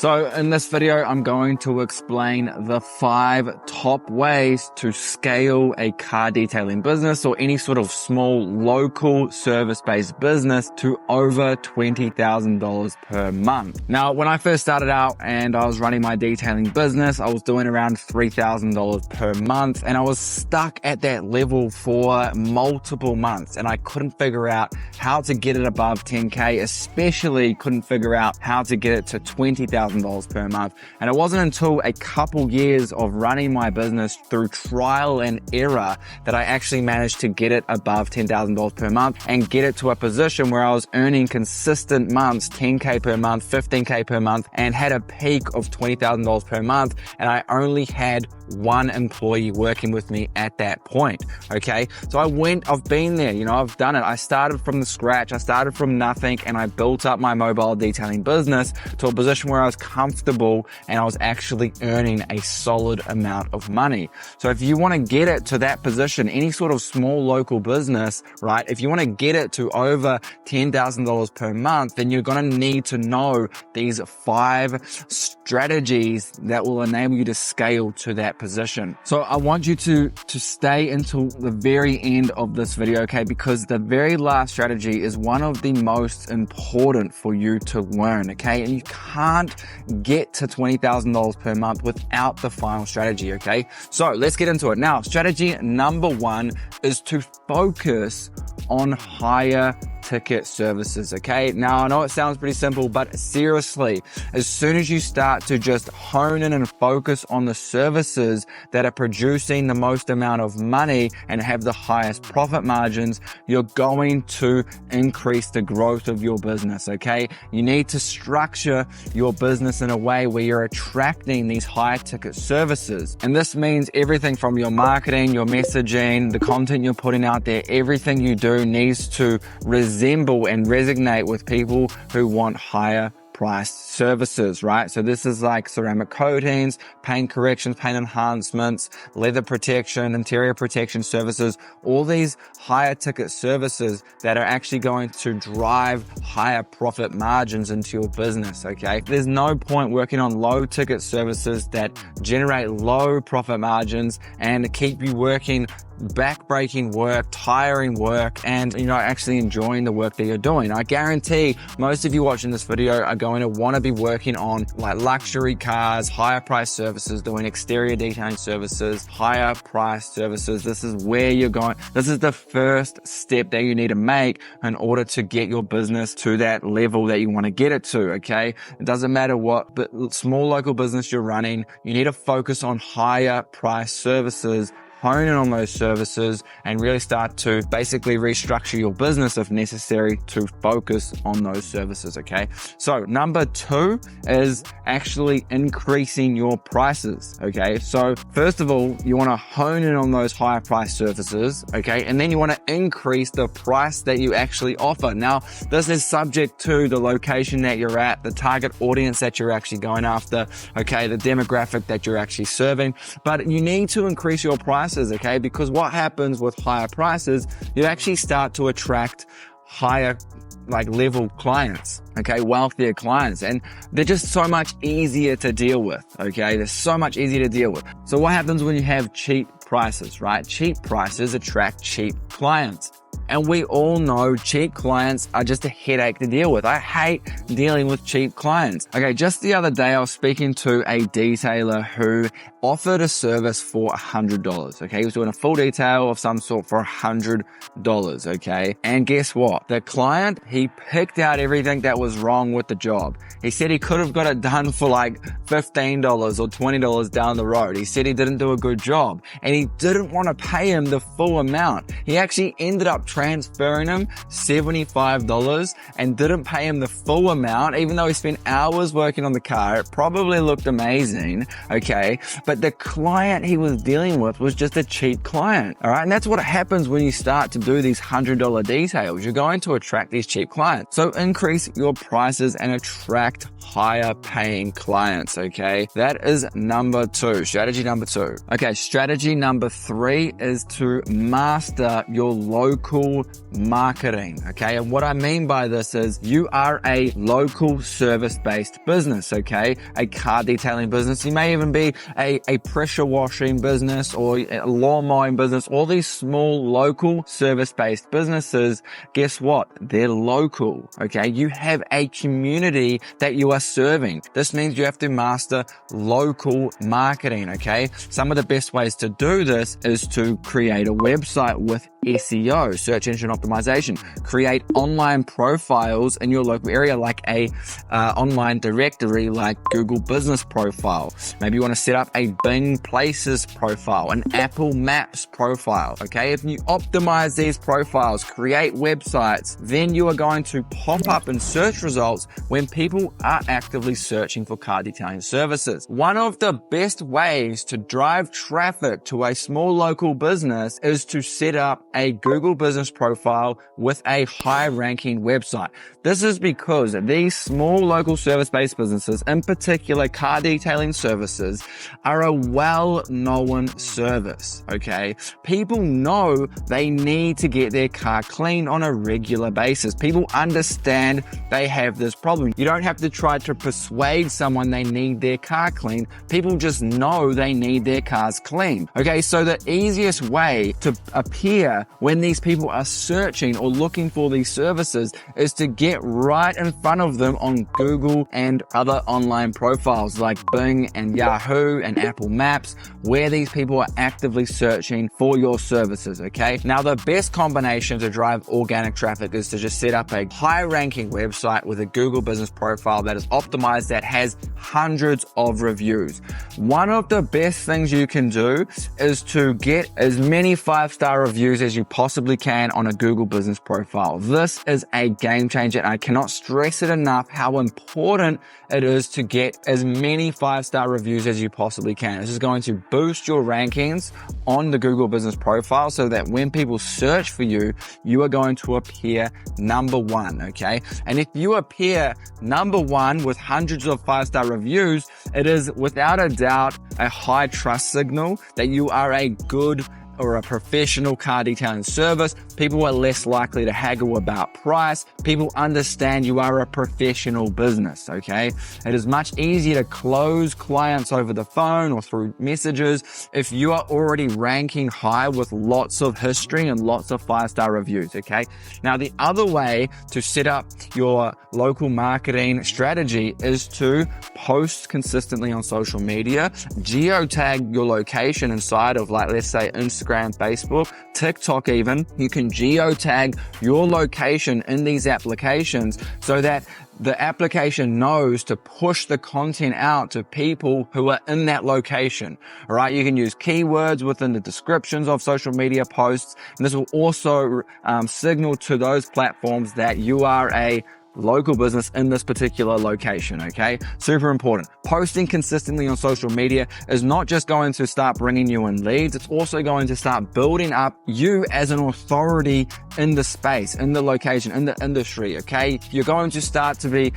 So in this video, I'm going to explain the 5 top ways to scale a car detailing business or any sort of small local service-based business to over $20,000 per month. Now, when I first started out and I was running my detailing business, I was doing around $3,000 per month, and I was stuck at that level for multiple months, and I couldn't figure out how to get it above 10K, especially couldn't figure out how to get it to $20,000 per month. And it wasn't until a couple years of running my business through trial and error that I actually managed to get it above $10,000 per month and get it to a position where I was earning consistent months, 10K per month, 15K per month, and had a peak of $20,000 per month. And I only had one employee working with me at that point. Okay. So I've been there, I've done it. I started from the scratch. I started from nothing, and I built up my mobile detailing business to a position where I was comfortable and I was actually earning a solid amount of money. So if you want to get it to that position, any sort of small local business, right? If you want to get it to over $10,000 per month, then you're going to need to know these 5 strategies that will enable you to scale to that position. So I want you to stay until the very end of this video, okay? Because the very last strategy is one of the most important for you to learn, okay? And you can't get to $20,000 per month without the final strategy, okay? So let's get into it. Now, strategy number 1 is to focus on higher ticket services, okay? Now, I know it sounds pretty simple, but seriously, as soon as you start to just hone in and focus on the services that are producing the most amount of money and have the highest profit margins, you're going to increase the growth of your business, okay? You need to structure your business in a way where you're attracting these high ticket services. And this means everything from your marketing, your messaging, the content you're putting out there, everything you do needs to resemble and resonate with people who want higher priced services, right? So this is like ceramic coatings, paint corrections, paint enhancements, leather protection, interior protection services, all these higher ticket services that are actually going to drive higher profit margins into your business, okay? There's no point working on low ticket services that generate low profit margins and keep you working back-breaking work, tiring work, and actually enjoying the work that you're doing. I guarantee most of you watching this video are going to want to be working on like luxury cars, higher price services, doing exterior detailing services, higher price services. This is where you're going. This is the first step that you need to make in order to get your business to that level that you want to get it to, okay? It doesn't matter what small local business you're running, you need to focus on higher price services, hone in on those services, and really start to basically restructure your business if necessary to focus on those services, okay? So number 2 is actually increasing your prices, okay? So first of all, you want to hone in on those higher price services, okay? And then you want to increase the price that you actually offer. Now, this is subject to the location that you're at, the target audience that you're actually going after, okay? The demographic that you're actually serving, but you need to increase your prices, okay? Because what happens with higher prices, you actually start to attract higher level clients, okay? Wealthier clients, and they're just so much easier to deal with, okay? They're so much easier to deal with. So what happens when you have cheap prices, right? Cheap prices attract cheap clients. And we all know cheap clients are just a headache to deal with. I hate dealing with cheap clients. Okay, just the other day I was speaking to a detailer who offered a service for $100. Okay, he was doing a full detail of some sort for $100. Okay, and guess what? The client, he picked out everything that was wrong with the job. He said he could have got it done for like $15 or $20 down the road. He said he didn't do a good job, and he didn't want to pay him the full amount. He actually ended up transferring him $75 and didn't pay him the full amount, even though he spent hours working on the car. It probably looked amazing, okay? But the client he was dealing with was just a cheap client, all right? And that's what happens when you start to do these $100 details. You're going to attract these cheap clients. So increase your prices and attract higher paying clients, okay? That is number 2, strategy number 2. Okay, strategy number 3 is to master your local local marketing, okay? And what I mean by this is you are a local service-based business, okay? A car detailing business. You may even be a pressure washing business or a lawn mowing business. All these small local service-based businesses, guess what? They're local, okay? You have a community that you are serving. This means you have to master local marketing, okay? Some of the best ways to do this is to create a website with SEO, search engine optimization, create online profiles in your local area like a online directory like Google Business Profile. Maybe you want to set up a Bing Places profile, an Apple Maps profile, okay? If you optimize these profiles, create websites, then you are going to pop up in search results when people are actively searching for car detailing services. One of the best ways to drive traffic to a small local business is to set up a Google Business Profile with a high-ranking website. This is because these small local service-based businesses, in particular car detailing services, are a well-known service, okay? People know they need to get their car cleaned on a regular basis. People understand they have this problem. You don't have to try to persuade someone they need their car cleaned. People just know they need their cars cleaned, okay? So the easiest way to appear when these people are searching or looking for these services is to get right in front of them on Google and other online profiles like Bing and Yahoo and Apple Maps, where these people are actively searching for your services, okay? Now, the best combination to drive organic traffic is to just set up a high-ranking website with a Google Business Profile that is optimized, that has hundreds of reviews. One of the best things you can do is to get as many 5-star reviews as you possibly can on a Google Business Profile. This is a game changer, and I cannot stress it enough how important it is to get as many 5-star reviews as you possibly can. This is going to boost your rankings on the Google Business Profile so that when people search for you, you are going to appear number one, okay? And if you appear number one with hundreds of 5-star reviews, it is without a doubt a high trust signal that you are a good or a professional car detailing service. People are less likely to haggle about price. People understand you are a professional business, okay? It is much easier to close clients over the phone or through messages if you are already ranking high with lots of history and lots of 5-star reviews, okay? Now, the other way to set up your local marketing strategy is to post consistently on social media, geotag your location inside of, like, let's say Instagram, Facebook, TikTok even. You can geotag your location in these applications so that the application knows to push the content out to people who are in that location. All right. You can use keywords within the descriptions of social media posts. And this will also signal to those platforms that you are a local business in this particular location, okay? Super important. Posting consistently on social media is not just going to start bringing you in leads, it's also going to start building up you as an authority in the space, in the location, in the industry, okay? You're going to start to be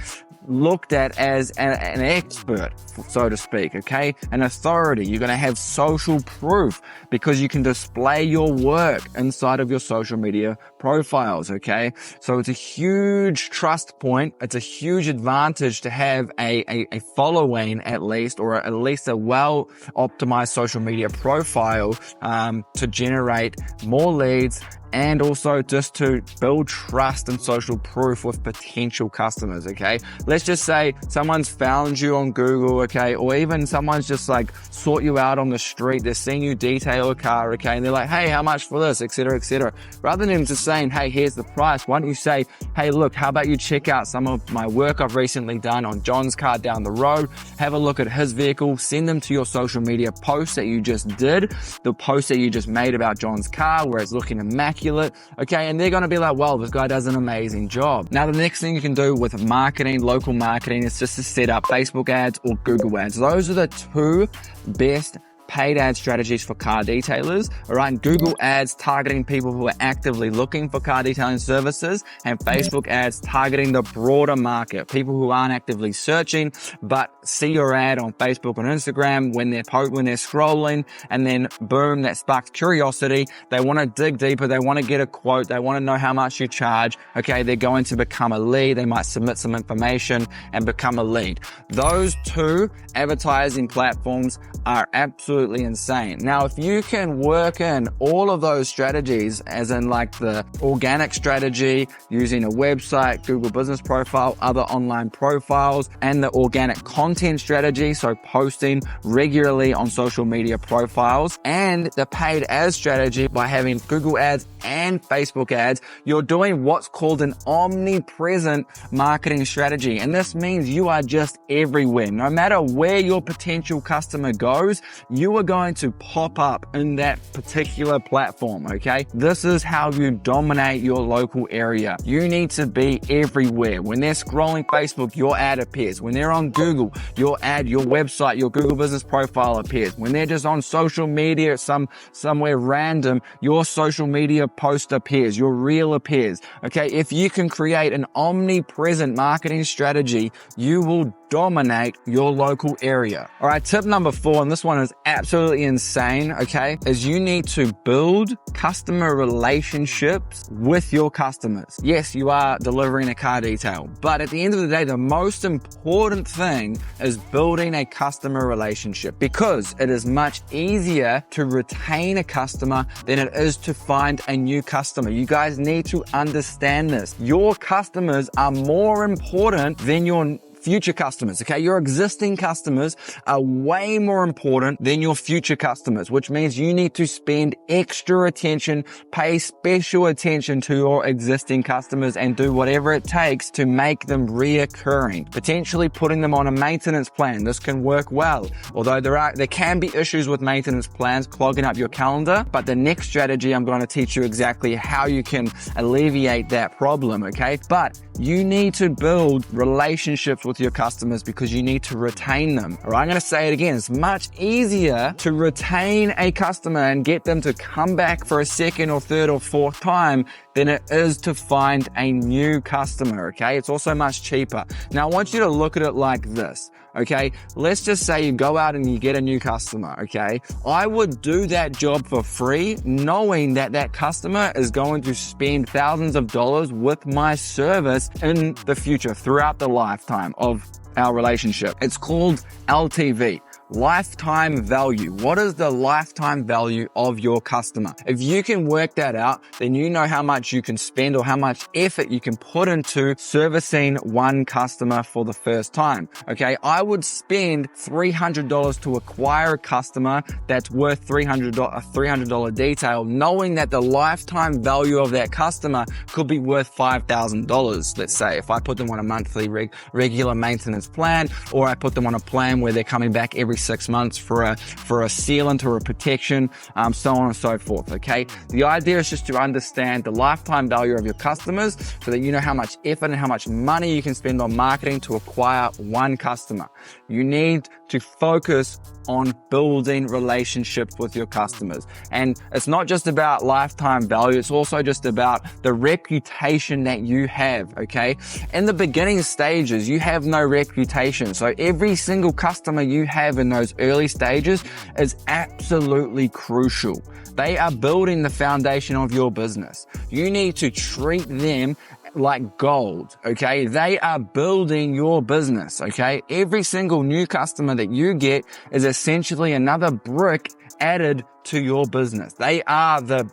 looked at as an expert, so to speak, okay? An authority. You're going to have social proof because you can display your work inside of your social media profiles, okay? So it's a huge trust point. It's a huge advantage to have a following at least, or at least a well-optimized social media profile to generate more leads, and also just to build trust and social proof with potential customers, okay? Let's just say someone's found you on Google, okay? Or even someone's just like sought you out on the street. They're seeing you detail a car, okay? And they're like, hey, how much for this, etc., etc. Rather than just saying, hey, here's the price, why don't you say, hey, look, how about you check out some of my work I've recently done on John's car down the road. Have a look at his vehicle. Send them to your social media post that you just did, the post that you just made about John's car where it's looking immaculate. Okay, and they're going to be like, well, this guy does an amazing job. Now, the next thing you can do with marketing, local marketing, is just to set up Facebook ads or Google ads. Those are the two best paid ad strategies for car detailers, all right? Google ads targeting people who are actively looking for car detailing services, and Facebook ads targeting the broader market, people who aren't actively searching, but see your ad on Facebook and Instagram when they're scrolling, and then boom, that sparks curiosity. They want to dig deeper. They want to get a quote. They want to know how much you charge. Okay. They're going to become a lead. They might submit some information and become a lead. Those two advertising platforms are absolutely insane. Now, if you can work in all of those strategies, as in like the organic strategy using a website, Google Business Profile, other online profiles, and the organic content strategy, so posting regularly on social media profiles, and the paid ads strategy by having Google ads and Facebook ads, you're doing what's called an omnipresent marketing strategy. And this means you are just everywhere. No matter where your potential customer goes, you are going to pop up in that particular platform, okay? This is how you dominate your local area. You need to be everywhere. When they're scrolling Facebook, your ad appears. When they're on Google, your ad, your website, your Google Business Profile appears. When they're just on social media, somewhere random, your social media post appears, your reel appears. Okay, if you can create an omnipresent marketing strategy, you will dominate your local area. All right, tip number 4, and this one is absolutely insane, okay, is you need to build customer relationships with your customers. Yes, you are delivering a car detail, but at the end of the day, the most important thing is building a customer relationship, because it is much easier to retain a customer than it is to find a new customer. You guys need to understand this. Your customers are more important than your future customers, okay? Your existing customers are way more important than your future customers, which means you need to spend extra attention, pay special attention to your existing customers, and do whatever it takes to make them reoccurring. Potentially putting them on a maintenance plan. This can work well. Although there can be issues with maintenance plans clogging up your calendar, but the next strategy, I'm going to teach you exactly how you can alleviate that problem, okay? But you need to build relationships with your customers because you need to retain them. All right, I'm going to say it again. It's much easier to retain a customer and get them to come back for a second or third or fourth time than it is to find a new customer, okay? It's also much cheaper. Now, I want you to look at it like this. Okay, let's just say you go out and you get a new customer, okay? I would do that job for free, knowing that that customer is going to spend thousands of dollars with my service in the future, throughout the lifetime of our relationship. It's called LTV. Lifetime value. What is the lifetime value of your customer? If you can work that out, then you know how much you can spend or how much effort you can put into servicing one customer for the first time. Okay, I would spend $300 to acquire a customer that's worth $300 detail, knowing that the lifetime value of that customer could be worth $5,000. Let's say if I put them on a monthly regular maintenance plan, or I put them on a plan where they're coming back every 6 months for a sealant or a protection, so on and so forth, okay? The idea is just to understand the lifetime value of your customers so that you know how much effort and how much money you can spend on marketing to acquire one customer. You need to focus on building relationships with your customers. And it's not just about lifetime value, it's also just about the reputation that you have, okay? In the beginning stages, you have no reputation. So every single customer you have in those early stages is absolutely crucial. They are building the foundation of your business. You need to treat them like gold, okay? They are building your business, okay? Every single new customer that you get is essentially another brick added to your business. They are the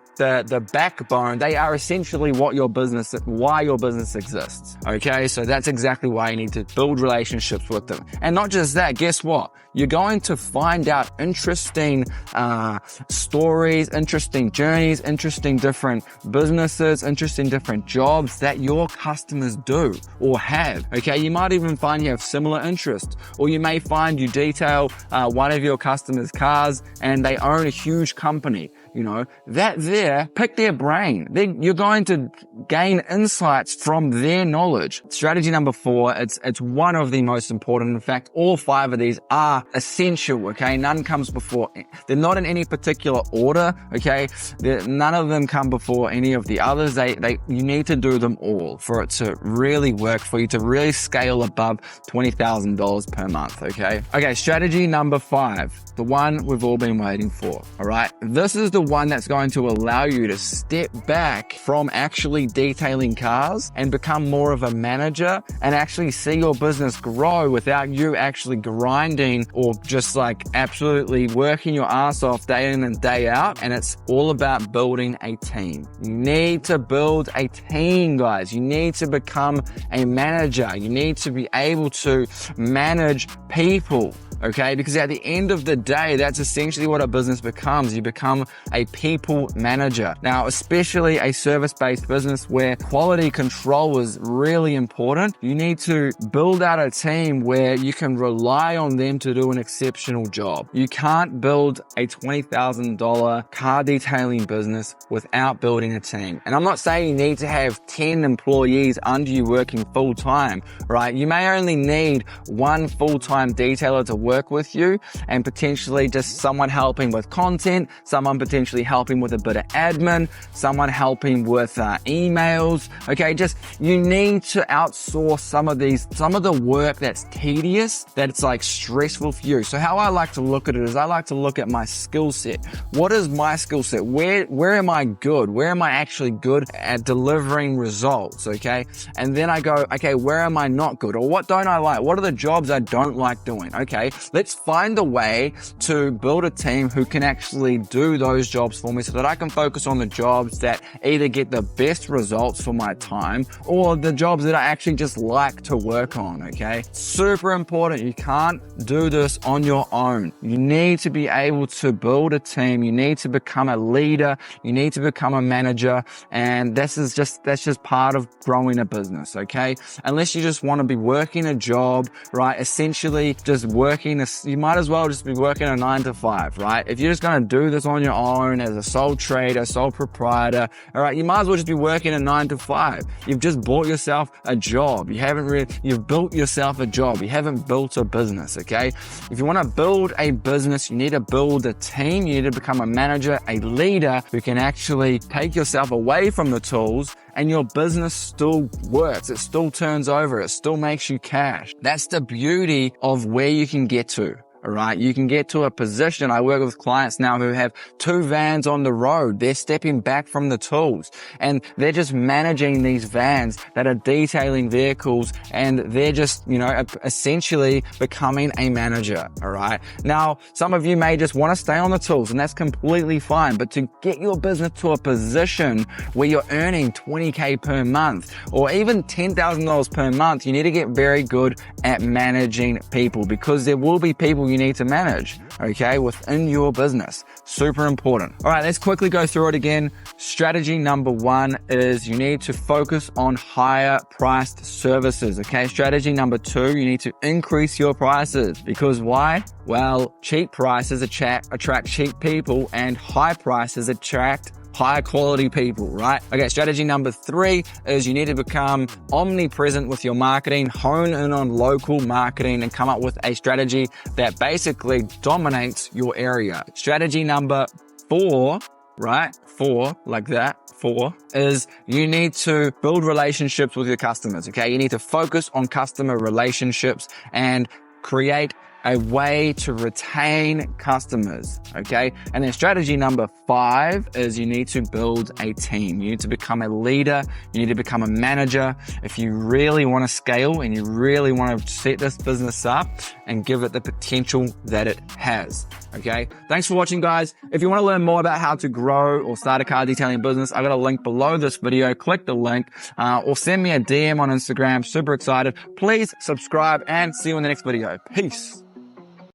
backbone. They are essentially why your business exists. Okay, so that's exactly why you need to build relationships with them. And not just that, guess what? You're going to find out interesting stories, interesting journeys, interesting different businesses, interesting different jobs that your customers do or have. Okay, you might even find you have similar interests, or you may find you detail one of your customers' cars and they own a huge company. that there, pick their brain. Then you're going to gain insights from their knowledge. Strategy number 4, it's one of the most important. In fact, all 5 of these are essential, okay? None comes before. They're not in any particular order, okay? None of them come before any of the others. You need to do them all for it to really work, for you to really scale above $20,000 per month, okay? Okay, strategy number 5, the one we've all been waiting for, all right? This is the one that's going to allow you to step back from actually detailing cars and become more of a manager and actually see your business grow without you actually grinding or just like absolutely working your ass off day in and day out. And it's all about building a team. You need to build a team, guys. You need to become a manager. You need to be able to manage people. Okay, because at the end of the day, that's essentially what a business becomes. You become a people manager. Now, especially a service-based business where quality control is really important, you need to build out a team where you can rely on them to do an exceptional job. You can't build a $20,000 car detailing business without building a team. And I'm not saying you need to have 10 employees under you working full-time, right? You may only need one full-time detailer to work with you and potentially just someone helping with content, someone potentially helping with a bit of admin, someone helping with emails. Okay, just you need to outsource some of the work that's tedious, that's like stressful for you. So how I like to look at it is I like to look at my skill set. What is my skill set? Where am I good? Where am I actually good at delivering results? Okay, and then I go, okay, where am I not good? Or what don't I like? What are the jobs I don't like doing? Okay, let's find a way to build a team who can actually do those jobs for me so that I can focus on the jobs that either get the best results for my time or the jobs that I actually just like to work on, okay? Super important. You can't do this on your own. You need to be able to build a team. You need to become a leader. You need to become a manager. And that's just part of growing a business, okay? Unless you just want to be working a job, right? Essentially just working you might as well just be working a 9 to 5, right? If you're just going to do this on your own as a sole trader, sole proprietor, all right, you might as well just be working a 9 to 5. You've just bought yourself a job. You've built yourself a job. You haven't built a business, okay? If you want to build a business, you need to build a team. You need to become a manager, a leader who can actually take yourself away from the tools and your business still works. It still turns over. It still makes you cash. That's the beauty of where you can get to. All right. You can get to a position. I work with clients now who have 2 vans on the road. They're stepping back from the tools and they're just managing these vans that are detailing vehicles and they're just, essentially becoming a manager. All right. Now, some of you may just want to stay on the tools and that's completely fine. But to get your business to a position where you're earning $20K per month or even $10,000 per month, you need to get very good at managing people because there will be people you need to manage, okay, within your business. Super important. All right, let's quickly go through it again. Strategy number 1 is you need to focus on higher priced services, okay? Strategy number 2, you need to increase your prices because why? Well, cheap prices attract cheap people and high prices attract high quality people, right? Okay, strategy number 3 is you need to become omnipresent with your marketing, hone in on local marketing and come up with a strategy that basically dominates your area. Strategy number 4, right? 4, like that. 4 is you need to build relationships with your customers, okay? You need to focus on customer relationships and create a way to retain customers, okay? And then strategy number 5 is you need to build a team. You need to become a leader. You need to become a manager. If you really want to scale and you really want to set this business up and give it the potential that it has, okay? Thanks for watching, guys. If you want to learn more about how to grow or start a car detailing business, I've got a link below this video. Click the link or send me a DM on Instagram. Super excited. Please subscribe and see you in the next video. Peace.